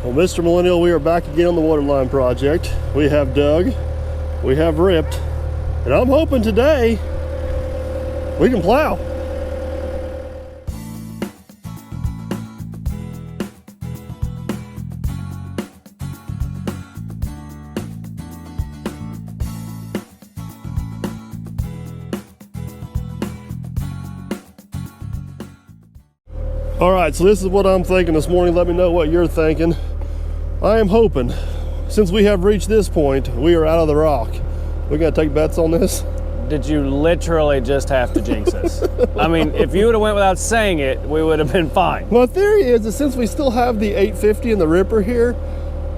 Well, Mr. Millennial, we are back again on the waterline project. We have dug, we have ripped, and I'm hoping today we can plow. All right, so this is what I'm thinking this morning. Let me know what you're thinking. I am hoping, since we have reached this point, we are out of the rock. We gotta take bets on this. Did you literally just have to jinx us? I mean, if you would have went without saying it, we would have been fine. My theory is that since we still have the 850 and the ripper here,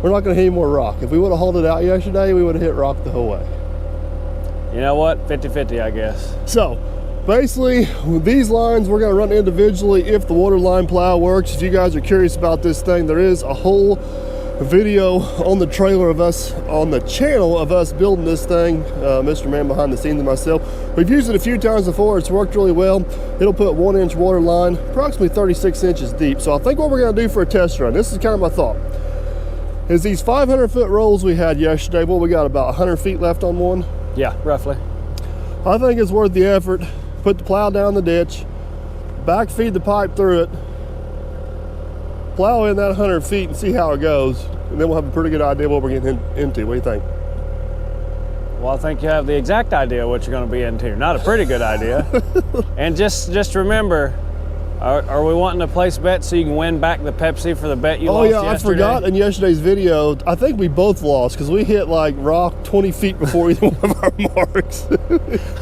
we're not gonna hit any more rock. If we would have hauled it out yesterday, we would have hit rock the whole way. You know what? 50-50, I guess. So, basically, with these lines, we're gonna run individually if the waterline plow works. If you guys are curious about this thing, there is a whole video on the trailer of us, on the channel of us building this thing, Mr. Man behind the scenes and myself. We've used it a few times before. It's worked really well. It'll put 1 inch water line, approximately 36 inches deep. So I think what we're gonna do for a test run, this is kind of my thought, is these 500-foot rolls we had yesterday, what we got, about 100 feet left on one? Yeah, roughly. I think it's worth the effort. Put the plow down the ditch, back feed the pipe through it, plow in that 100 feet and see how it goes, and then we'll have a pretty good idea what we're getting into. What do you think? Well, I think you have the exact idea what you're going to be into. Not a pretty good idea. And just remember, are we wanting to place bets so you can win back the Pepsi for the bet you lost yesterday? I forgot in yesterday's video, I think we both lost because we hit like rock 20 feet before either one of our marks.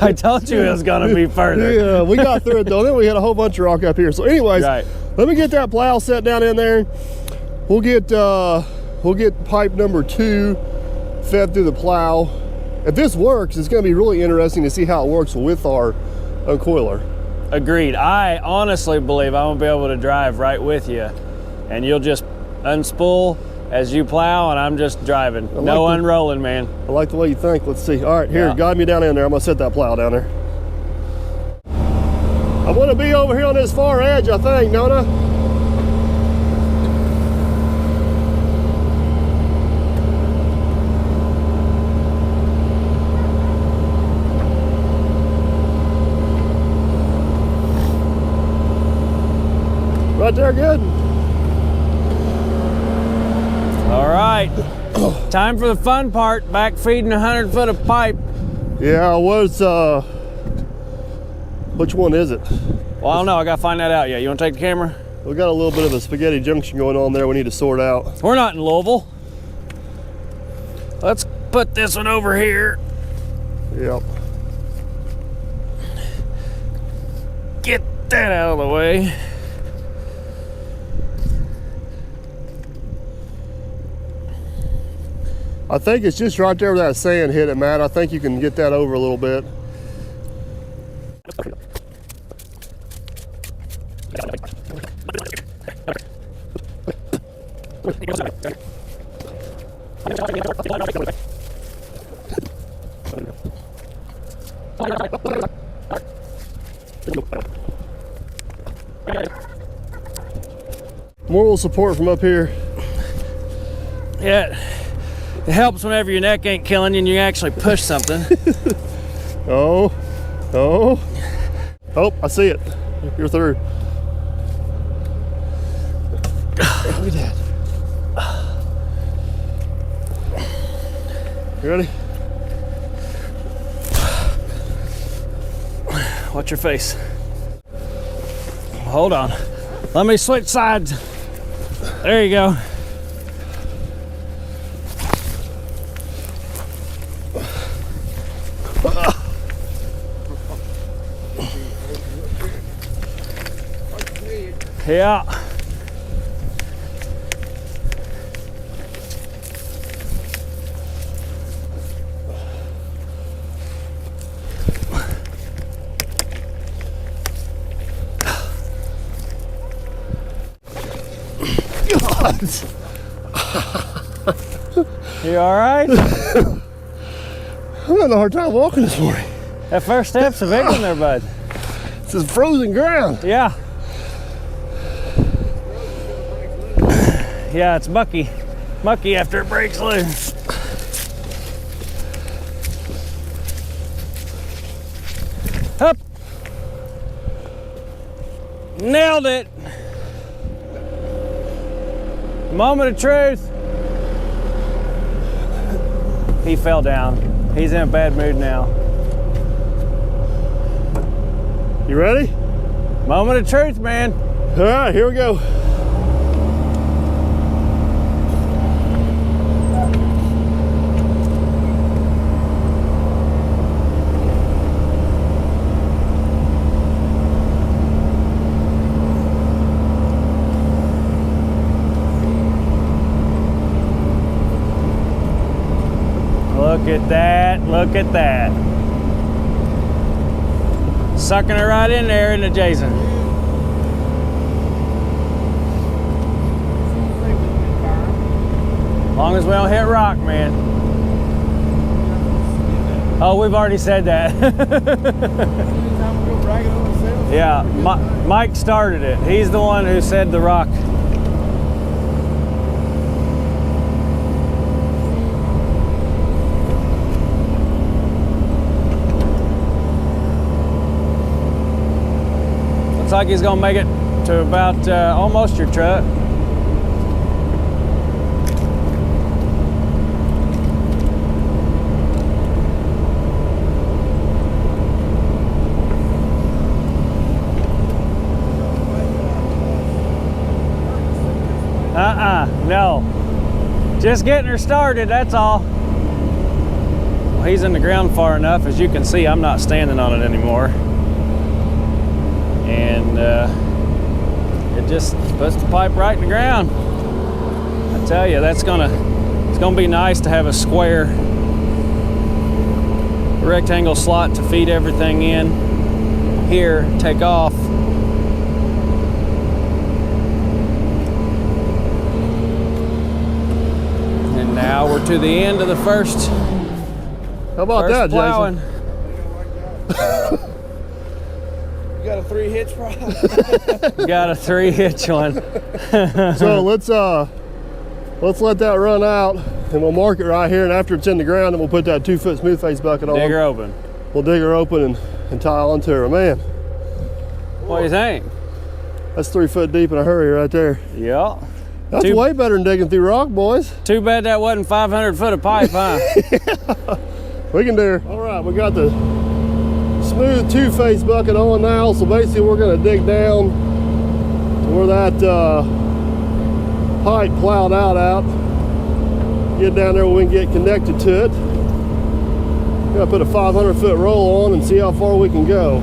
I told you it was going to be further. Yeah, we got through it though. Then we had a whole bunch of rock up here. So anyways, right. Let me get that plow set down in there. We'll get pipe number 2 fed through the plow. If this works, it's going to be really interesting to see how it works with our uncoiler. Agreed. I honestly believe I'm going to be able to drive right with you, and you'll just unspool as you plow, and I'm just driving. No unrolling, man. I like the way you think. Let's see. All right, here, guide me down in there. I'm going to set that plow down there. I want to be over here on this far edge, I think, don't I? Right there, good. All right, time for the fun part, back feeding 100 foot of pipe. Yeah, which one is it? Well, I don't know, I gotta find that out yet. You wanna take the camera? We got a little bit of a spaghetti junction going on there we need to sort out. We're not in Louisville. Let's put this one over here. Yep. Get that out of the way. I think it's just right there where that sand hit it, Matt. I think you can get that over a little bit. Moral support from up here. Yeah. It helps whenever your neck ain't killing you and you actually push something. Oh, I see it. You're through. Look at that. You ready? Watch your face. Hold on. Let me switch sides. There you go. Yeah. God. You all right? I'm having a hard time walking this morning. That first step's a big one there, bud. This is frozen ground. Yeah. Yeah, it's mucky. Mucky after it breaks loose. Up. Nailed it. Moment of truth. He fell down. He's in a bad mood now. You ready? Moment of truth, man. All right, here we go. Look at that, look at that. Sucking it right in there, isn't it, Jason? As long as we don't hit rock, man. Oh, we've already said that. Yeah, Mike started it. He's the one who said the rock. Looks like he's gonna make it to about almost your truck. No. Just getting her started, that's all. Well, he's in the ground far enough. As you can see, I'm not standing on it anymore. And it just puts the pipe right in the ground. I tell you, it's gonna be nice to have a square rectangle slot to feed everything in. Here, take off. And now we're to the end of the first. How about that, plowing. Jason? You got a 3-hitch problem? Got a 3-hitch one. So let's let that run out, and we'll mark it right here. And after it's in the ground, then we'll put that 2-foot smooth face bucket on. Dig her open. We'll dig her open and tie onto her. Man, What do you think? that's 3 foot deep in a hurry right there. Yeah. That's way better than digging through rock, boys. Too bad that wasn't 500 foot of pipe, huh? We can do her. All right, we got the smooth 2-face bucket on now. So basically we're gonna dig down to where that pipe plowed out. Get down there where we can get connected to it. Gonna put a 500 foot roll on and see how far we can go.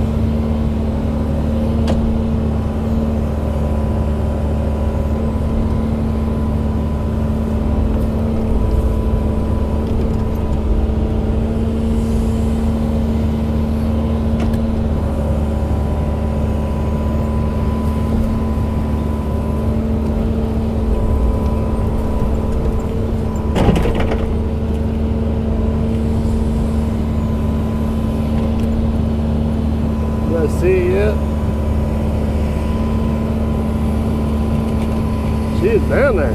See it yet? She's down there.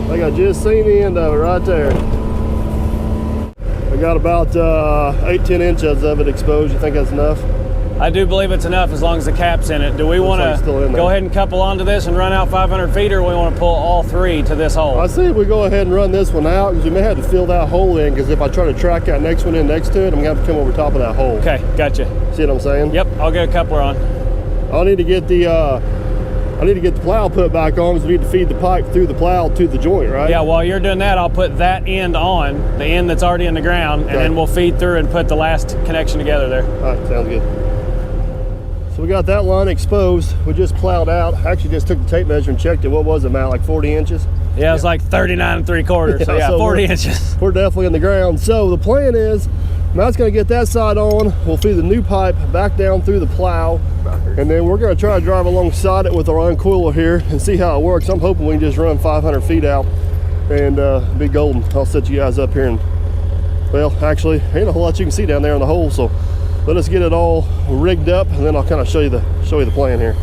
I think I just seen the end of it right there. I got about 8-10 inches of it exposed. You think that's enough? I do believe it's enough as long as the cap's in it. Do we want like it's still in to there. go ahead and couple onto this and run out 500 feet, or we want to pull all 3 to this hole? I see if we go ahead and run this one out, because we may have to fill that hole in, because if I try to track that next one in next to it, I'm going to have to come over top of that hole. Okay, gotcha. See what I'm saying? Yep, I'll get a coupler on. I need to get the plow put back on, because we need to feed the pipe through the plow to the joint, right? Yeah, while you're doing that, I'll put that end on, the end that's already in the ground, and then we'll feed through and put the last connection together there. All right, sounds good. So we got that line exposed. We just plowed out. Actually just took the tape measure and checked it. What was it, Matt, like 40 inches? Yeah, it was like 39 3/4, so yeah, so 40 inches. We're definitely in the ground. So the plan is Matt's gonna get that side on. We'll feed the new pipe back down through the plow. And then we're gonna try to drive alongside it with our uncoiler here and see how it works. I'm hoping we can just run 500 feet out and be golden. I'll set you guys up here and, well, actually, ain't a whole lot you can see down there in the hole, so let us get it all rigged up and then I'll kind of show you the plan here.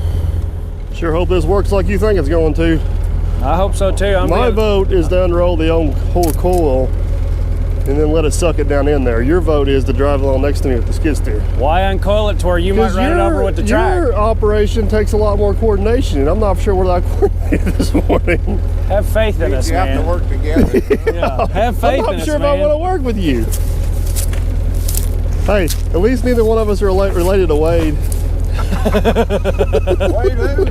Sure hope this works like you think it's going to. I hope so too. My vote is to unroll the whole coil and then let it suck it down in there. Your vote is to drive along next to me with the skid steer. Why uncoil it to where you might run it over with the track? Your operation takes a lot more coordination, and I'm not sure what I coordinated this morning. Have faith in us, You man. have to work together. Yeah, have faith in us, I'm not sure if man. I want to work with you. Hey, at least neither one of us are related to Wade. Wade who?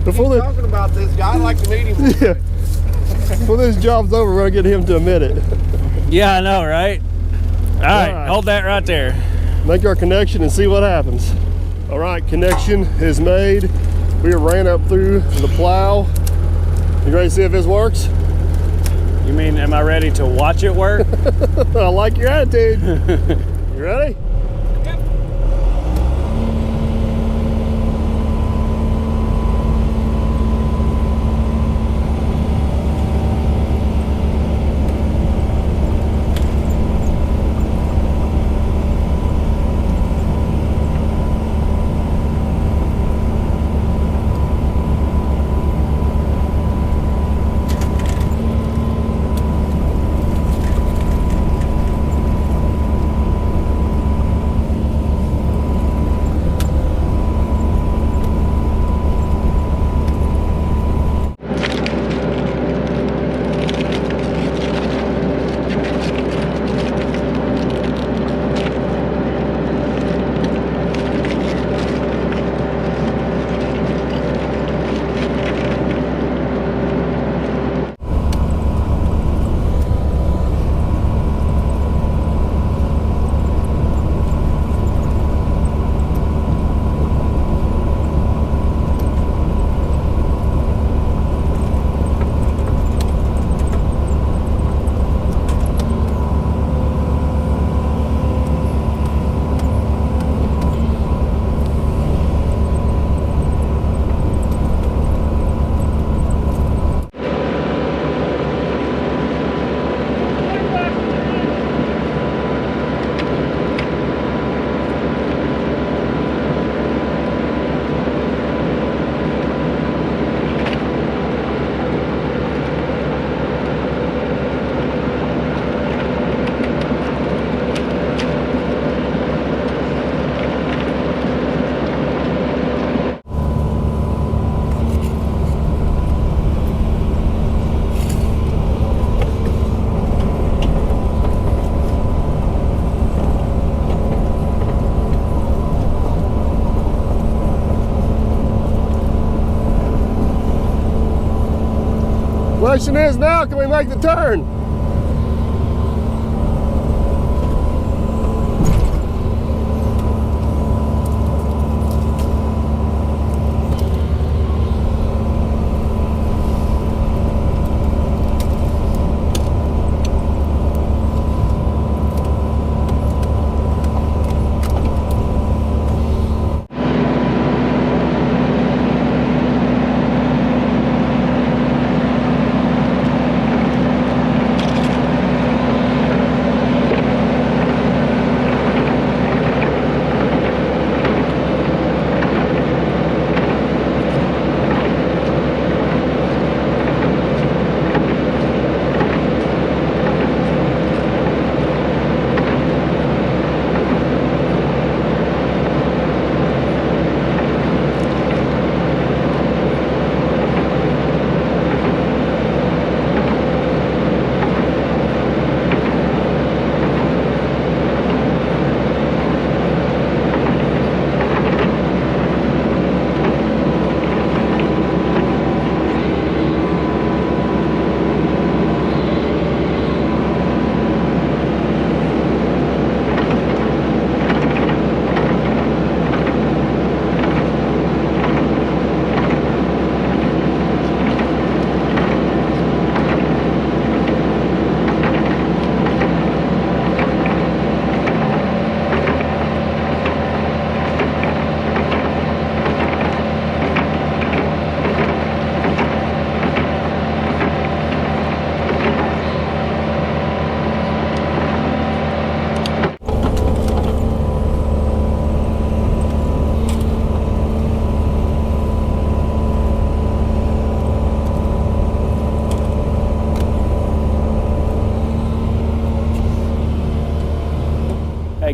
Before He's talking about this guy. I'd like to meet him. Yeah. Before this job's over, we're gonna get him to admit it. Yeah, I know, right? All right, hold that right there. Make our connection and see what happens. All right, connection is made. We ran up through the plow. You ready to see if this works? You mean, am I ready to watch it work? I like your attitude. You ready? Question is now, can we make the turn?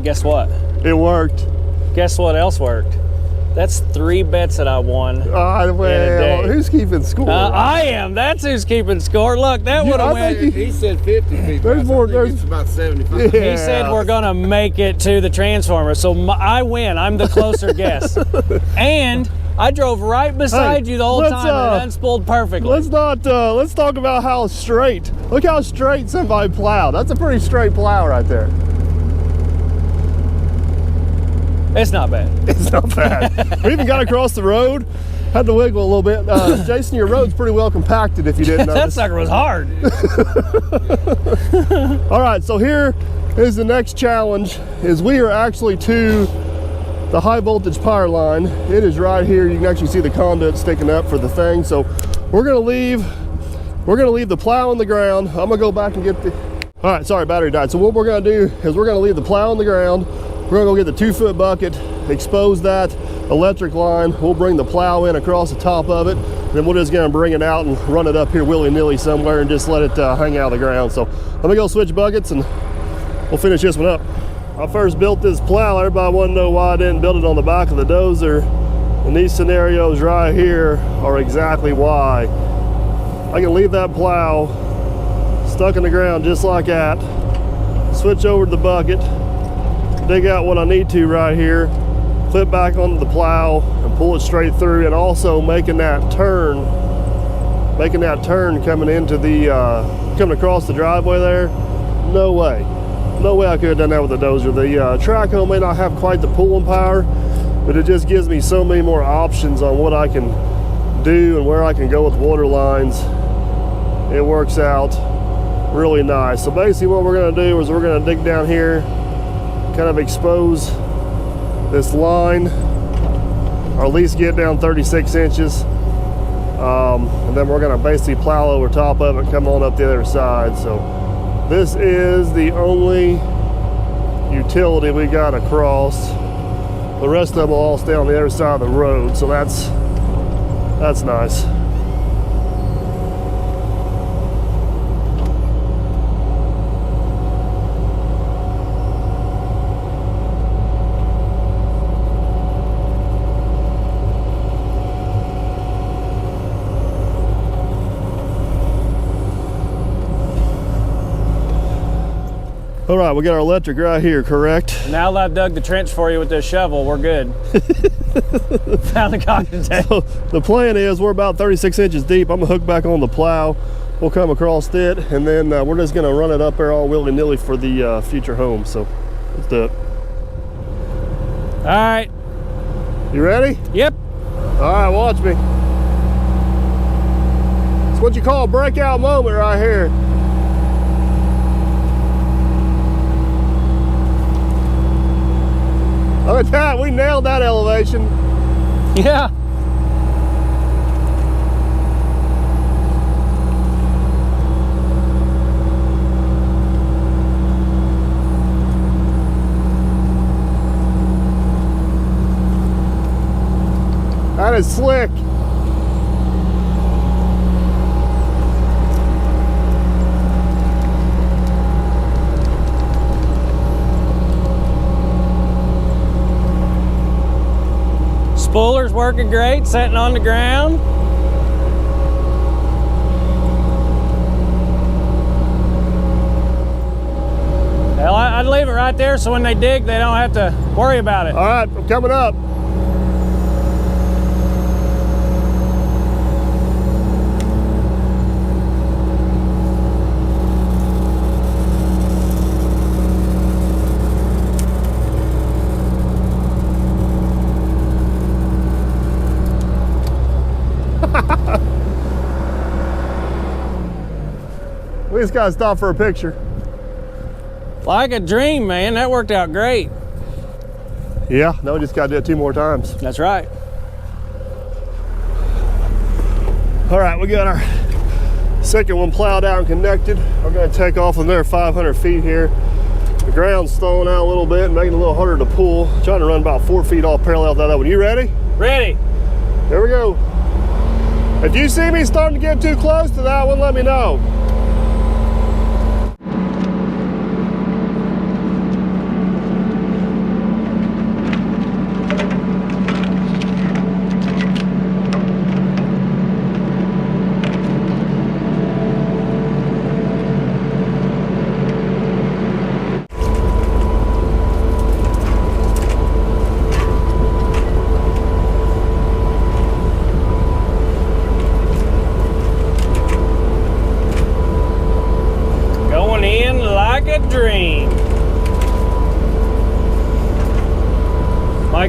guess what? It worked. Guess what else worked? That's 3 bets that I won. Well, who's keeping score? I am. That's who's keeping score. Look, that would have went. He said 50 people. There's more. It's about 75. Yeah. He said we're gonna make it to the Transformer, so I win. I'm the closer guess. And I drove right beside you the whole time, and it unspooled perfectly. Let's talk about how straight. Look how straight somebody plowed. That's a pretty straight plow right there. It's not bad. It's not bad. We even got across the road. Had to wiggle a little bit. Jason, your road's pretty well compacted if you didn't know. That sucker was hard. All right, so here is the next challenge. Is we are actually to the high voltage power line. It is right here. You can actually see the conduit sticking up for the thing. So we're gonna leave the plow on the ground. I'm gonna go back and get the. All right, sorry, battery died. So what we're gonna do is we're gonna leave the plow on the ground. We're gonna go get the 2-foot bucket, expose that electric line. We'll bring the plow in across the top of it. Then we're just gonna bring it out and run it up here willy-nilly somewhere and just let it hang out of the ground. So let me go switch buckets and we'll finish this one up. I first built this plow. Everybody wanna know why I didn't build it on the back of the dozer. And these scenarios right here are exactly why. I can leave that plow stuck in the ground just like that. Switch over to the bucket. Dig out what I need to right here, flip back onto the plow and pull it straight through, and also making that turn coming into the coming across the driveway there. No way I could have done that with the dozer. The track hole may not have quite the pulling power, but it just gives me so many more options on what I can do and where I can go with water lines. It works out really nice. So basically what we're going to do is we're going to dig down here, kind of expose this line, or at least get down 36 inches, and then we're going to basically plow over top of it, come on up the other side. So this is the only utility we got across. The rest of them will all stay on the other side of the road, so that's nice. All right, we got our electric right here, correct? Now that I've dug the trench for you with this shovel, we're good. Found the cocktail. So the plan is we're about 36 inches deep. I'm gonna hook back on the plow. We'll come across it, and then we're just gonna run it up there all willy-nilly for the future home. So let's do it. All right. You ready? Yep. All right, watch me. It's what you call a breakout moment right here. Look at that, we nailed that elevation. Yeah. That is slick. Spooler's working great, sitting on the ground. Hell, I'd leave it right there so when they dig, they don't have to worry about it. All right, I'm coming up. We just gotta stop for a picture. Like a dream, man. That worked out great. Yeah, no, we just gotta do it 2 more times. That's right. All right, we got our second one plowed out and connected. We're gonna take off another 500 feet here. The ground's thawing out a little bit and making it a little harder to pull. Trying to run about 4 feet off parallel with that other one. You ready? Ready. Here we go. If you see me starting to get too close to that one, let me know.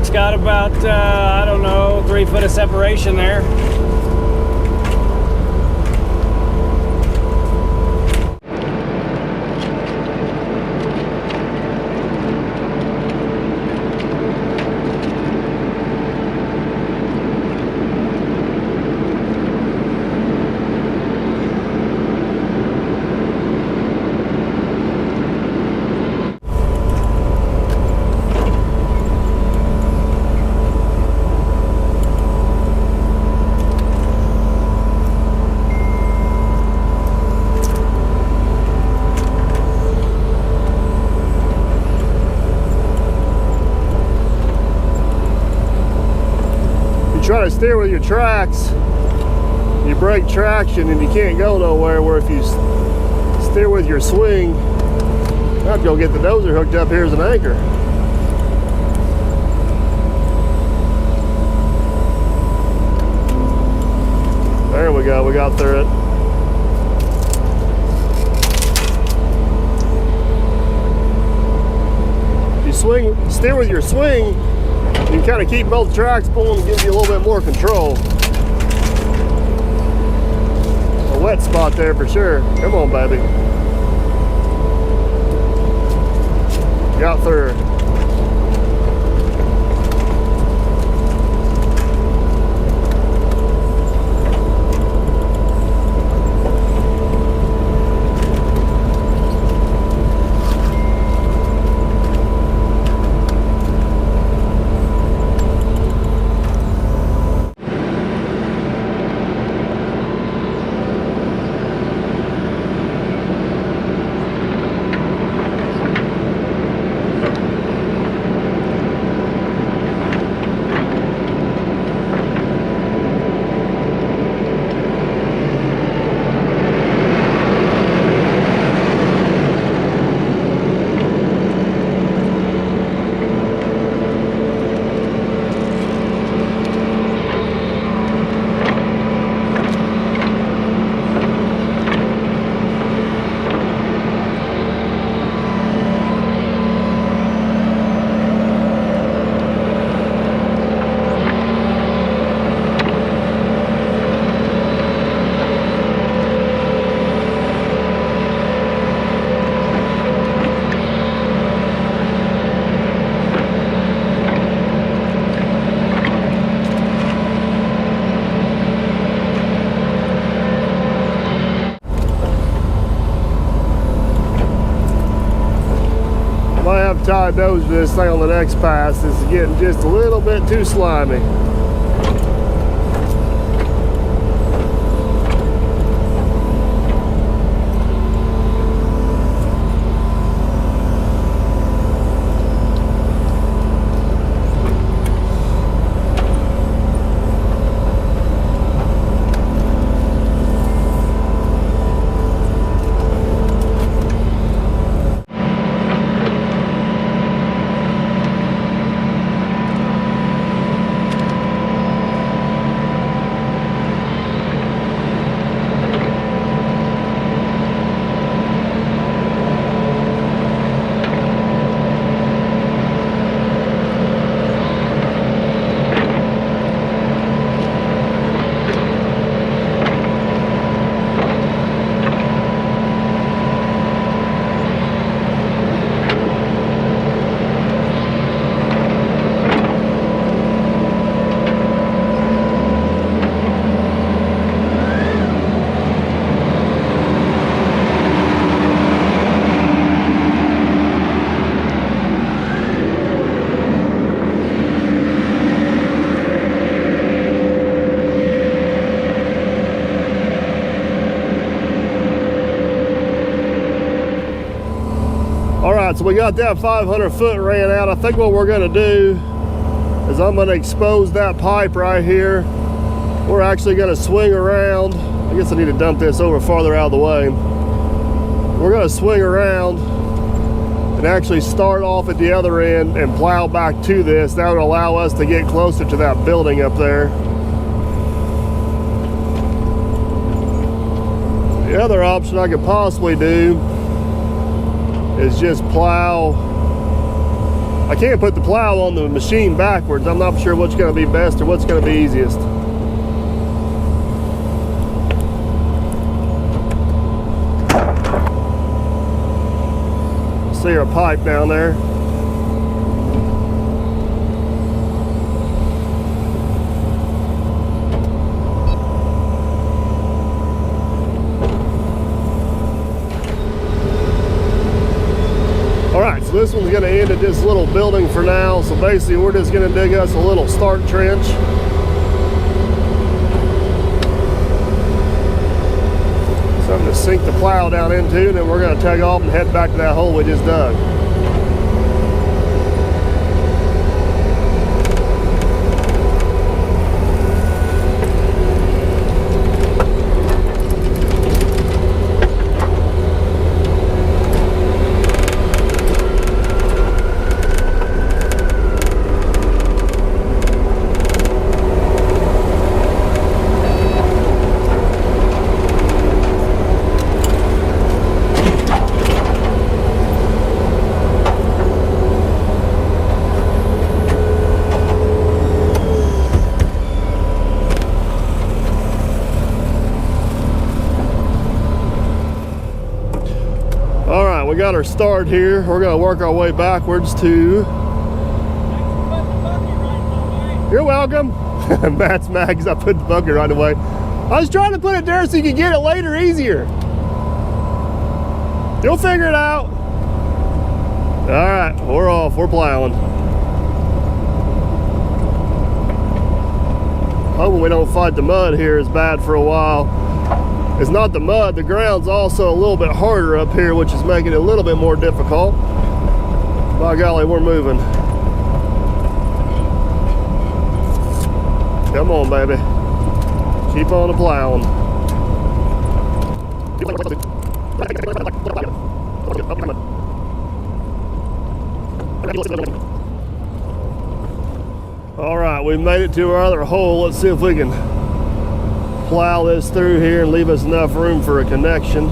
Bag's got about, I don't know, 3 foot of separation there. Try to steer with your tracks, you break traction and you can't go nowhere, where if you steer with your swing, I'd go get the dozer hooked up here as an anchor. There we go, we got through it. You steer with your swing, you can kind of keep both tracks pulling and give you a little bit more control. A wet spot there for sure. Come on, baby. Got through it. Tie nose to this thing on the next pass. This is getting just a little bit too slimy. So we got that 500 foot ran out. I think what we're gonna do is I'm gonna expose that pipe right here. We're actually gonna swing around. I guess I need to dump this over farther out of the way. We're gonna swing around and actually start off at the other end and plow back to this. That would allow us to get closer to that building up there. The other option I could possibly do is just plow I can't put the plow on the machine backwards. I'm not sure what's going to be best or what's going to be easiest. See our pipe down there. Alright, so this one's going to end at this little building for now. So basically we're just going to dig us a little start trench. Something to sink the plow down into, and then we're going to take off and head back to that hole we just dug. We got our start here. We're going to work our way backwards to... You're welcome. Matt's mad because I put the bucket right away. I was trying to put it there so you could get it later easier. You'll figure it out. All right, we're off. We're plowing. Hoping we don't fight the mud here as bad for a while. It's not the mud, the ground's also a little bit harder up here, which is making it a little bit more difficult. By golly, we're moving. Come on, baby. Keep on the plowing. All right, we made it to our other hole. Let's see if we can plow this through here and leave us enough room for a connection.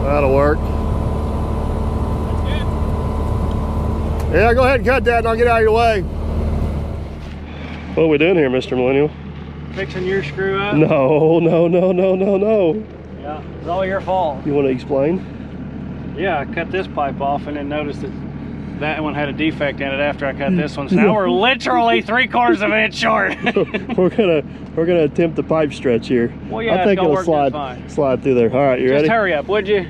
That'll work. Yeah, go ahead and cut that and I'll get out of your way. What are we doing here, Mr. Millennial? Fixing your screw up? No. Yeah, it's all your fault. You want to explain? Yeah, I cut this pipe off and then noticed that that one had a defect in it after I cut this one. So now we're literally 3/4 of an inch short. we're gonna attempt the pipe stretch here. Well, yeah, I think it'll slide through there. All right, you ready? Just hurry up, would you?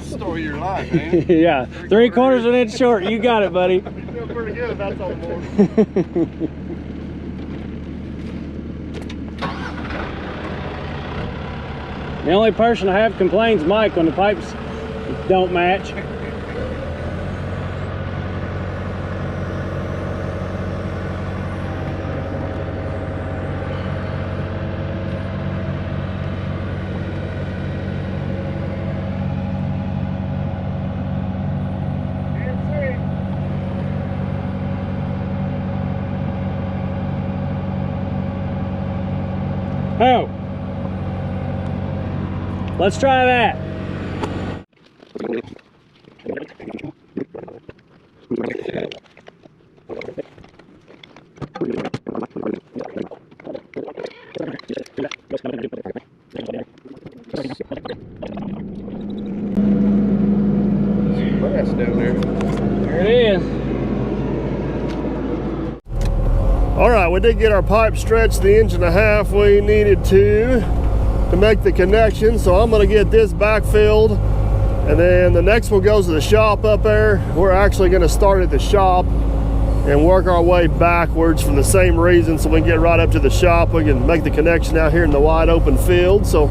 Story of your life, man. Yeah, 3/4 of an inch short. You got it, buddy. You feel pretty good. That's all more. The only person I have complains Mike when the pipes don't match. Oh, let's try that. Grass down there. There it is. All right, we did get our pipe stretched the 1.5 inches we needed to make the connection. So I'm gonna get this backfilled, and then the next one goes to the shop up there. We're actually gonna start at the shop and work our way backwards for the same reason, so we can get right up to the shop. We can make the connection out here in the wide open field. So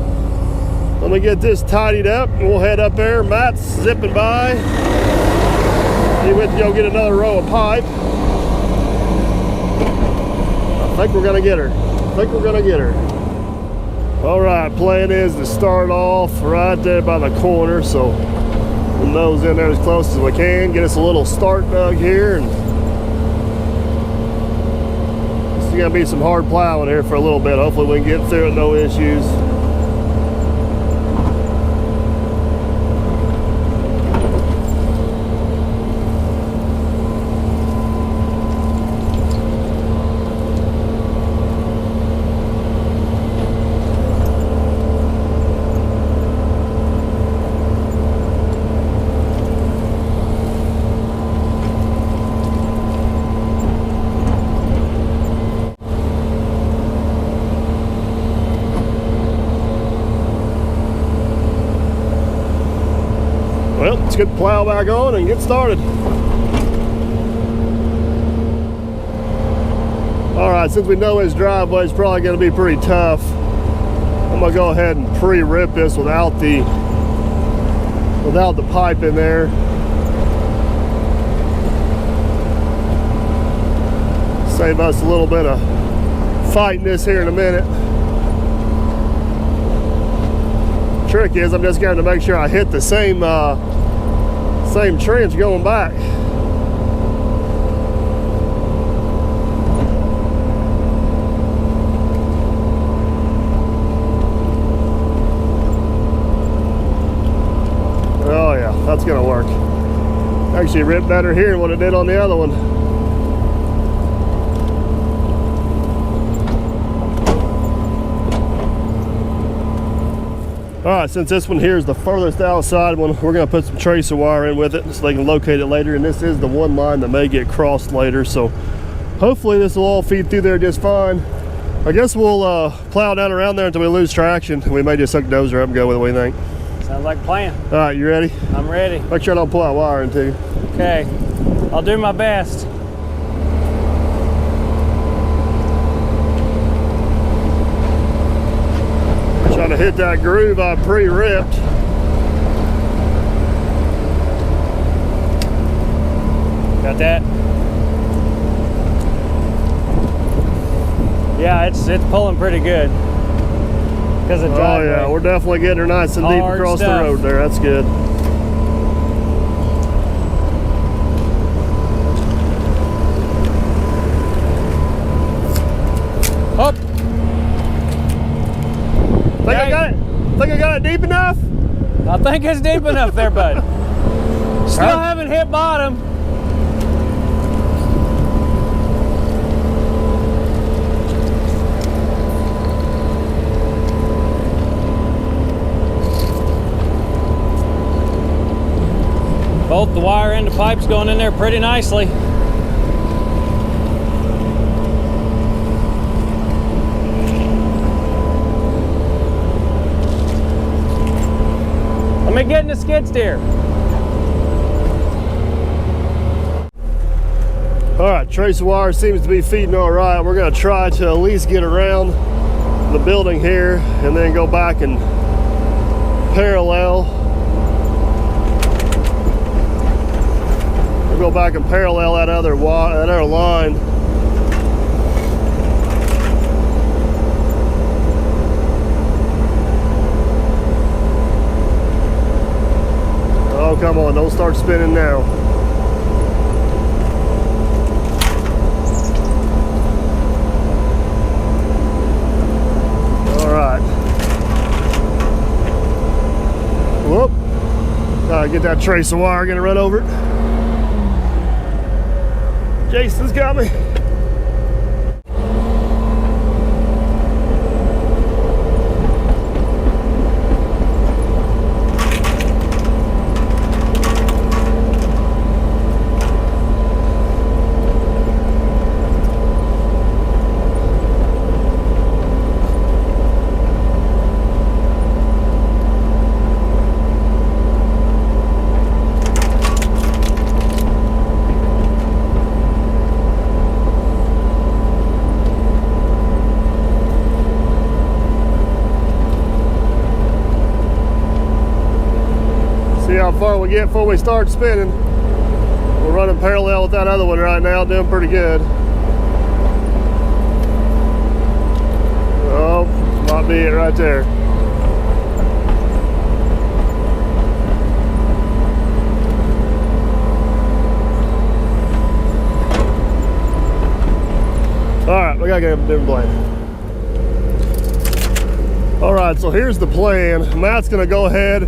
let me get this tidied up and we'll head up there. Matt's zipping by. He went to go get another row of pipe. I think we're gonna get her. All right, plan is to start off right there by the corner. So the nose in there as close as we can. Get us a little start dug here, and this is gonna be some hard plowing here for a little bit. Hopefully we can get through it, no issues. Well, let's get the plow back on and get started. All right, since we know his driveway is probably going to be pretty tough, I'm going to go ahead and pre-rip this without the pipe in there. Save us a little bit of fighting this here in a minute. Trick is I'm just going to make sure I hit the same trench going back. Oh yeah, that's gonna work. Actually ripped better here than what it did on the other one. All right, since this one here is the furthest outside one, we're gonna put some tracer wire in with it so they can locate it later. And this is the one line that may get crossed later. So hopefully this will all feed through there just fine. I guess we'll plow down around there until we lose traction. We may just hook the dozer up and go with it. What do you think? Sounds like a plan. All right, you ready? I'm ready. Make sure I don't pull that wire into you. Okay, I'll do my best. Trying to hit that groove I pre-ripped. Got that? Yeah, it's pulling pretty good. Because of driveway. Oh yeah, we're definitely getting her nice and deep Hard across stuff. the road there. That's good. Up. Think I got it deep enough? I think it's deep enough there, bud. Still haven't hit bottom. Both the wire and the pipe's going in there pretty nicely. Let me get in the skid steer. All right, tracer wire seems to be feeding all right. We're gonna try to at least get around the building here and then go back and parallel. We'll go back and parallel that other line. Oh, come on, don't start spinning now. All right. Whoop. Get that tracer wire, gonna run over it. Jason's got me. See how far we get before we start spinning. We're running parallel with that other one right now, doing pretty good. Oh, might be it right there. right, we gotta get a different blade. All right, so here's the plan. Matt's gonna go ahead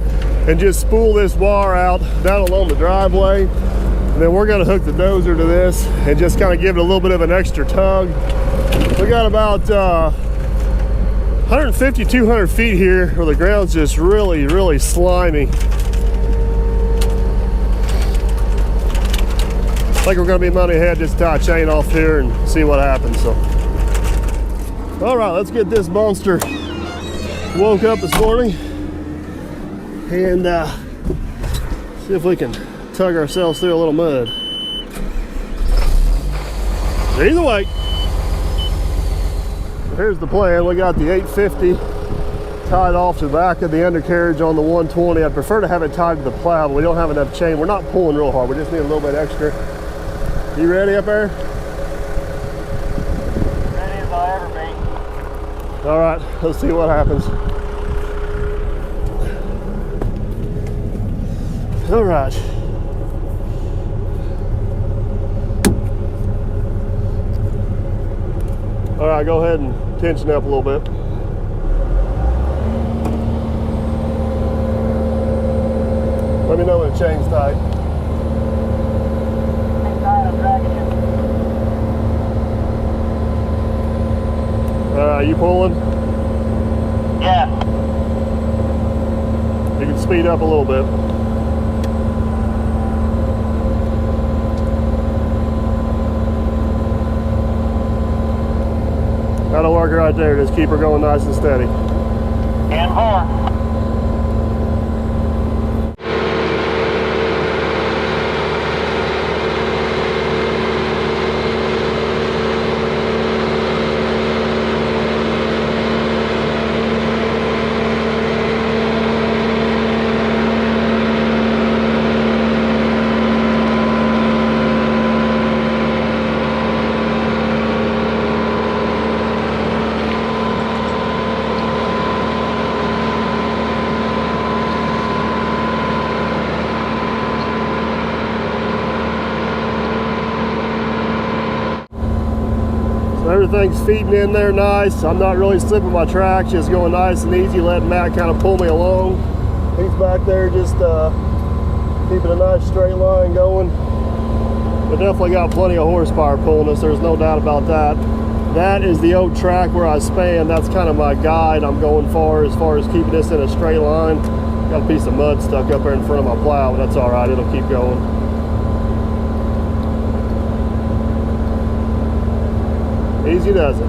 and just spool this wire out down along the driveway. And then we're gonna hook the dozer to this and just kind of give it a little bit of an extra tug. We got about 150, 200 feet here where the ground's just really, really slimy. I think we're gonna be money ahead, just tie a chain off here and see what happens. So, all right, let's get this monster woke up this morning and see if we can tug ourselves through a little mud. Either way, here's the plan. We got the 850 tied off to the back of the undercarriage on the 120. I'd prefer to have it tied to the plow, but we don't have enough chain. We're not pulling real hard. We just need a little bit extra. You ready up there? Ready as I'll ever be. All right, let's see what happens. All right. All right, go ahead and tension up a little bit. Let me know when the chain's tight. Hang tight, I'm dragging you. All right, you pulling? Yeah. You can speed up a little bit. That'll work right there. Just keep her going nice and steady. And more. Everything's feeding in there nice. I'm not really slipping my tracks, just going nice and easy, letting Matt kind of pull me along. He's back there just keeping a nice straight line going. We definitely got plenty of horsepower pulling us, there's no doubt about that. That is the old track where I span. That's kind of my guide I'm going for as far as keeping this in a straight line. Got a piece of mud stuck up there in front of my plow, but that's all right, it'll keep going. Easy does it.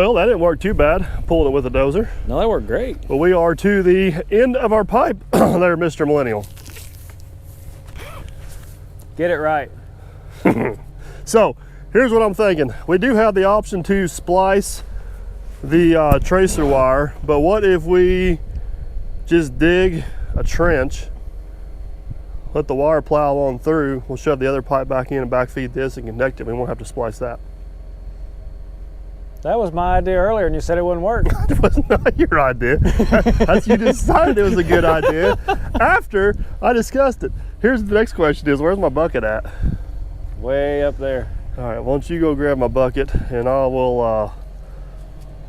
Well, that didn't work too bad, pulling it with a dozer. No, that worked great. But we are to the end of our pipe there, Mr. Millennial. Get it right. So here's what I'm thinking. We do have the option to splice the tracer wire, but what if we just dig a trench, let the wire plow on through, we'll shove the other pipe back in and backfeed this and connect it. We won't have to splice that. That was my idea earlier, and you said it wouldn't work. It was not your idea. That's you decided it was a good idea after I discussed it. Here's the next question is, where's my bucket at? Way up there. All right, why don't you go grab my bucket and I will,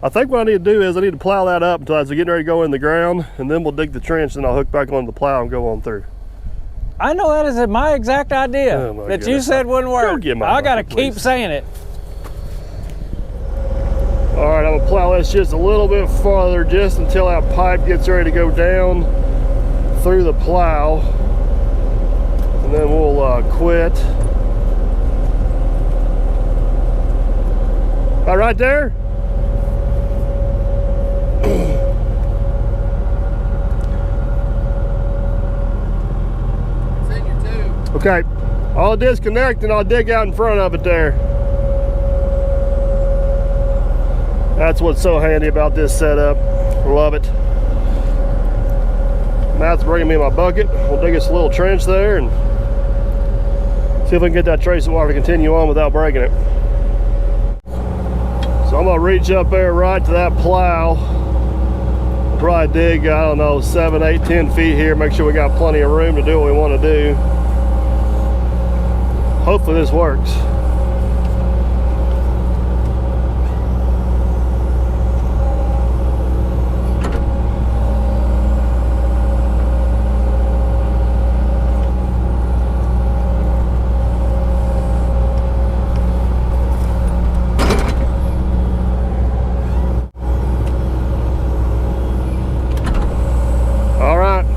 I think what I need to do is I need to plow that up until it's getting ready to go in the ground, and then we'll dig the trench and I'll hook back on the plow and go on through. I know that is my exact idea Oh my that goodness. you said wouldn't work. Go get my I gotta bucket, keep please. saying it. All right, I'm gonna plow this just a little bit farther just until that pipe gets ready to go down through the plow, and then we'll quit. All right there? It's in your tube. Okay, I'll disconnect and I'll dig out in front of it there. That's what's so handy about this setup. Love it. Matt's bringing me my bucket. We'll dig us a little trench there and see if we can get that tracer wire to continue on without breaking it. So I'm gonna reach up there right to that plow. We'll probably dig, I don't know, 7, 8, 10 feet here. Make sure we got plenty of room to do what we want to do. Hopefully this works.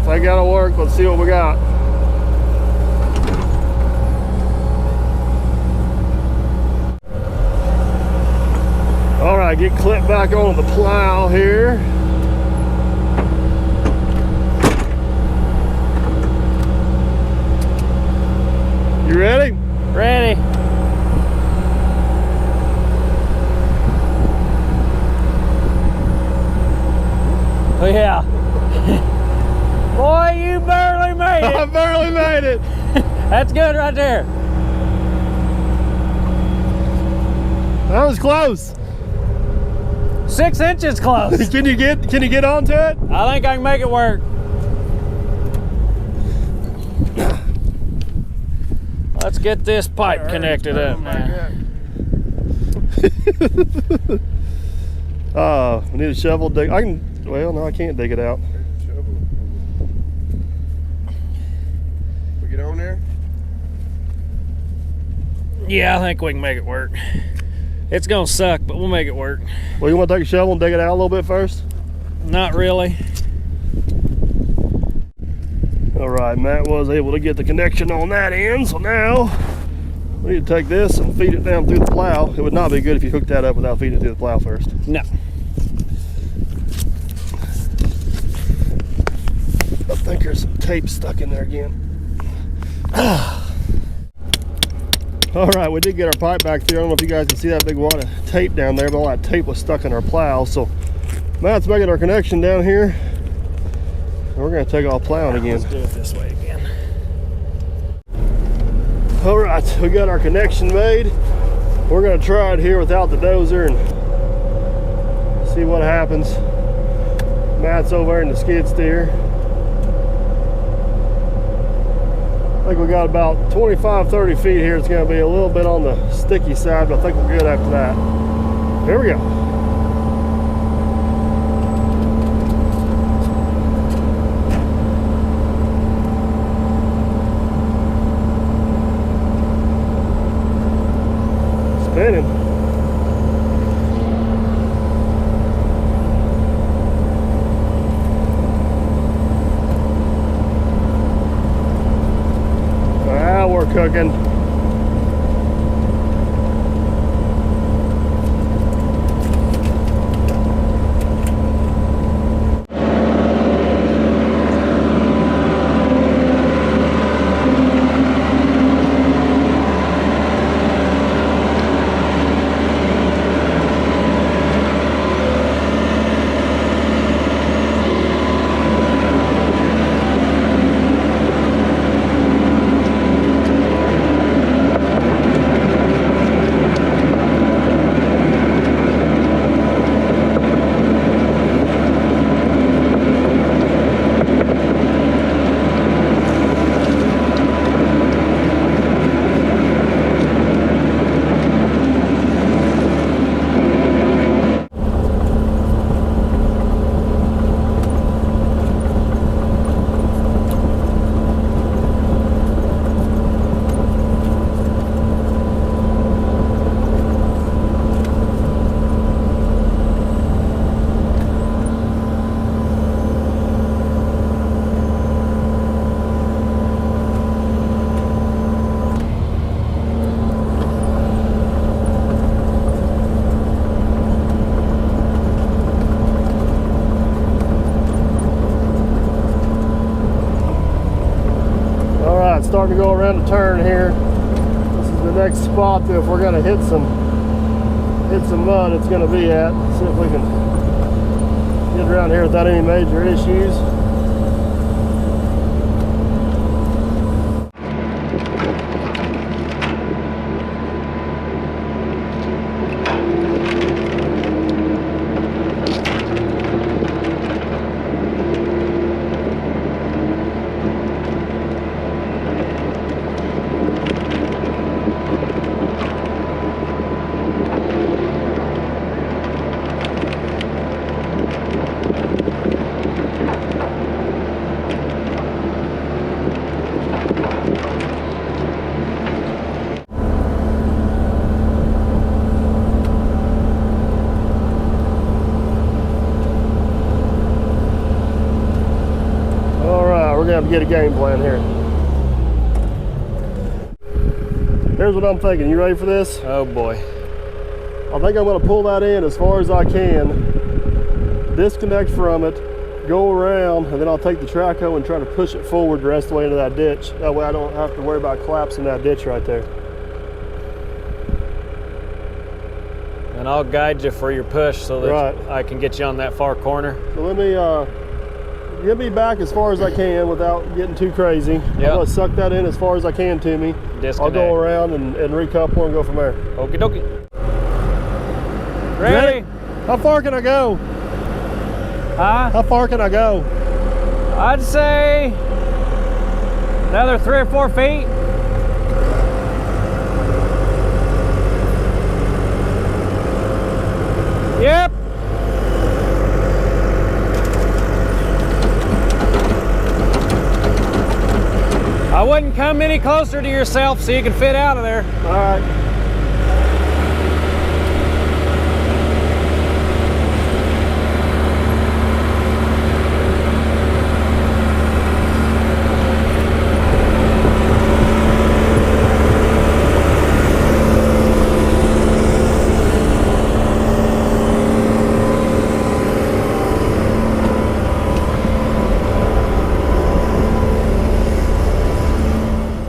They gotta work. Let's see what we got. All right, get clipped back onto the plow here. You ready? Ready. Oh yeah. Boy, you barely made I it. barely made it. That's good right there. That was close. 6 inches close. Can you get onto it? I think I can make it work. Let's get this pipe connected up, man. I need a shovel. Dig. I can. Well, no, I can't dig it out. We get on there? Yeah, I think we can make it work. It's gonna suck, but we'll make it work. Well, you want to take a shovel and dig it out a little bit first? Not really. All right, Matt was able to get the connection on that end, so now we need to take this and feed it down through the plow. It would not be good if you hooked that up without feeding it through the plow first. No. I think there's some tape stuck in there again. All right, we did get our pipe back through. I don't know if you guys can see that big wad of tape down there, but all that tape was stuck in our plow. So Matt's making our connection down here. And we're gonna take off plowing again. Let's do it this way again. All right, we got our connection made. We're gonna try it here without the dozer and see what happens. Matt's over in the skid steer. I think we got about 25, 30 feet here. It's gonna be a little bit on the sticky side, but I think we're good after that. Here we go. Spinning. We're cooking. go around the turn here. This is the next spot that if we're gonna hit some mud, it's gonna be at. See if we can get around here without any major issues. To get a game plan here. Here's what I'm thinking. You ready for this? Oh boy. I think I'm going to pull that in as far as I can, disconnect from it, go around, and then I'll take the track hoe and try to push it forward the rest of the way into that ditch. That way I don't have to worry about collapsing that ditch right there. And I'll guide you for your push so that I can get you on that far corner. So let me get me back as far as I can without getting too crazy. Yep. I'm going to suck that in as far as I can to me. Disconnect. I'll go around and recouple and go from there. Okie dokie. Ready? How far can I go? Huh? How far can I go? I'd say another 3 or 4 feet. Yep. I wouldn't come any closer to yourself so you can fit out of there. All right.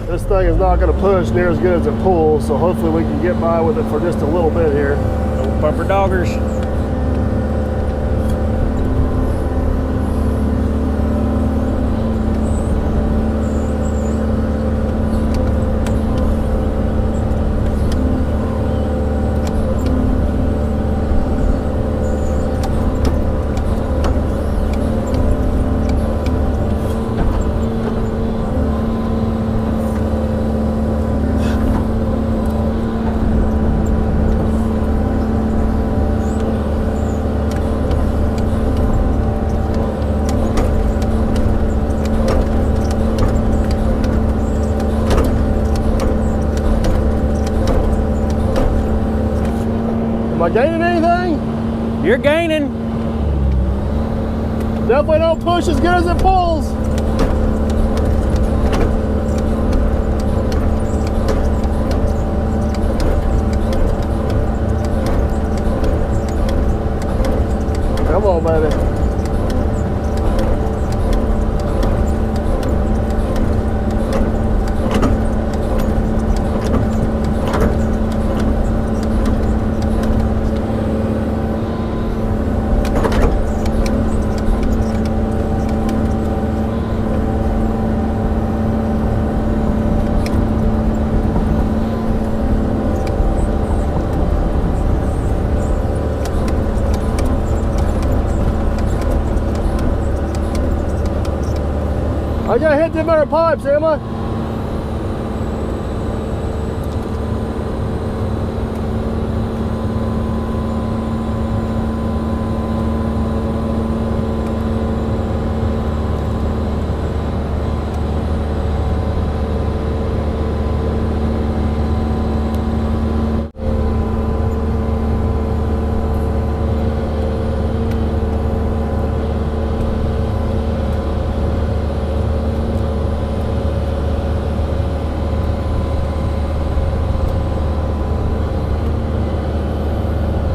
This thing is not going to push near as good as it pulls, so hopefully we can get by with it for just a little bit here. No bumper doggers. Am I gaining anything? You're gaining. Definitely don't push as good as it pulls. Come on, baby. I gotta hit them other pipes, am I?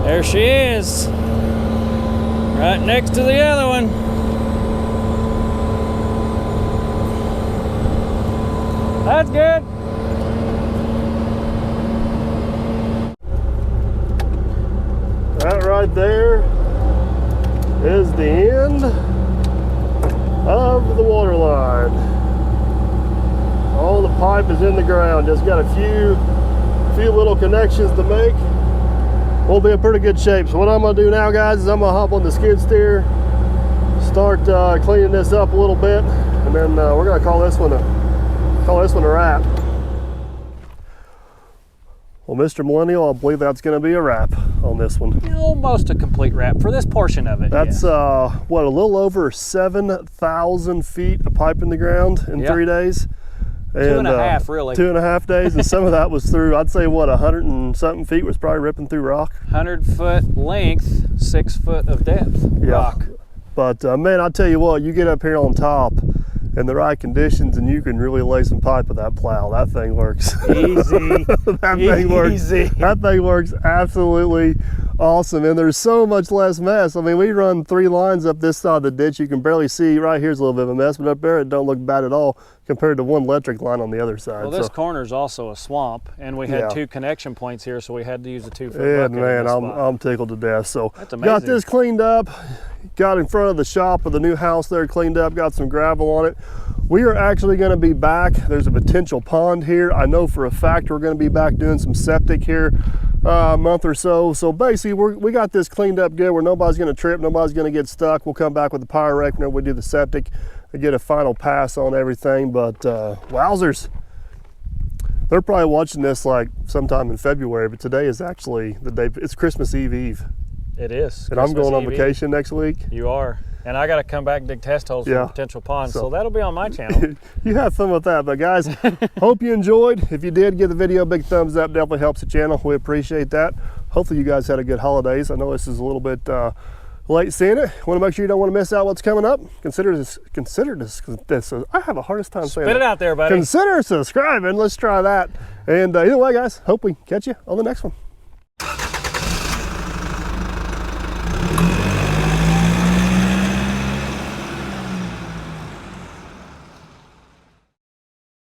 There she is, right next to the other one. That's good. That right there is the end of the water line. All the pipe is in the ground. Just got a few little connections to make. We'll be in pretty good shape. So what I'm gonna do now, guys, is I'm gonna hop on the skid steer, start cleaning this up a little bit, and then we're gonna call this one a wrap. Well, Mr. Millennial, I believe that's going to be a wrap on this one. Almost a complete wrap for this portion of it. That's yes. What, a little over 7,000 feet of pipe in the ground in 3 days. And, 2.5 really. 2.5 days, and some of that was through, I'd say, what, 100 and something feet was probably ripping through rock. 100-foot length, 6 foot of depth rock. But man, I tell you what, you get up here on top in the right conditions and you can really lay some pipe with that plow. That thing works. Easy. That thing works absolutely awesome, and there's so much less mess. I mean, we run 3 lines up this side of the ditch. You can barely see. Right here's a little bit of a mess, but up there it don't look bad at all compared to one electric line on the other side. Well, this corner is also a swamp, and we had 2 connection points here, so we had to use a 2-foot bucket. Man, I'm tickled to death. So that's amazing. Got this cleaned up, got in front of the shop of the new house there cleaned up, got some gravel on it. We are actually going to be back. There's a potential pond here. I know for a fact we're going to be back doing some septic here a month or so. So basically we got this cleaned up good where nobody's going to trip, nobody's going to get stuck. We'll come back with the Pyrex whenever we do the septic and get a final pass on everything. But wowzers, they're probably watching this like sometime in February, but today is actually the day. It's Christmas Eve. It is. And I'm going on vacation next week. You are. And I got to come back and dig test holes for a potential pond, so that'll be on my channel. You have fun with that. But guys, hope you enjoyed. If you did, give the video a big thumbs up. Definitely helps the channel. We appreciate that. Hopefully you guys had a good holidays. I know this is a little bit late seeing it. Want to make sure you don't want to miss out what's coming up. Consider this. I have a hardest time saying it. Spit it out there, buddy. Consider subscribing. Let's try that. And either way, guys, hope we catch you on the next one.